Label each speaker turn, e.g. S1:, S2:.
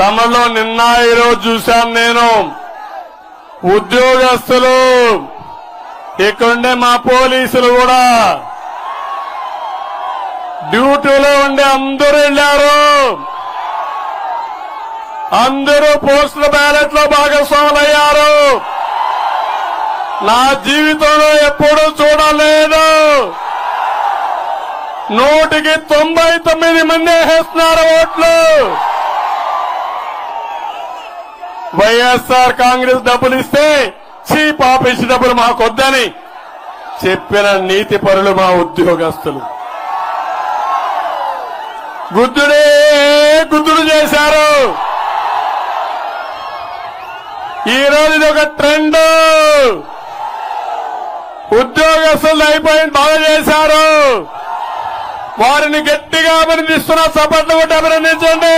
S1: తమలో నిన్న ఈరోజు చూశాను నేను. ఉద్యోగస్తులు ఇక్కడుండే మా పోలీసులు కూడా డ్యూటీలో ఉండే అందరూ వెళ్లారు. అందరూ పోస్టల్ బ్యాలెట్ లో భాగస్వాములయ్యారు. నా జీవితంలో ఎప్పుడూ చూడలేదు. 199 మంది వేస్తున్నారు ఓట్లు. వైఎస్ఆర్ కాంగ్రెస్ డబ్బులు ఇస్తే చీప్ ఆఫీస్ డబ్బులు మాకొద్దని చెప్పిన నీతి పరులు మా ఉద్యోగస్తులు. గుద్దుడే గుద్దుడు చేశారు. ఈ రోజు ఇది ఒక ట్రెండ్. ఉద్యోగస్తులు అయిపోయింది, బాగా చేశారు. వారిని గట్టిగా అభినందిస్తున్న చప్పట్లు కొట్టి అభినందించండి.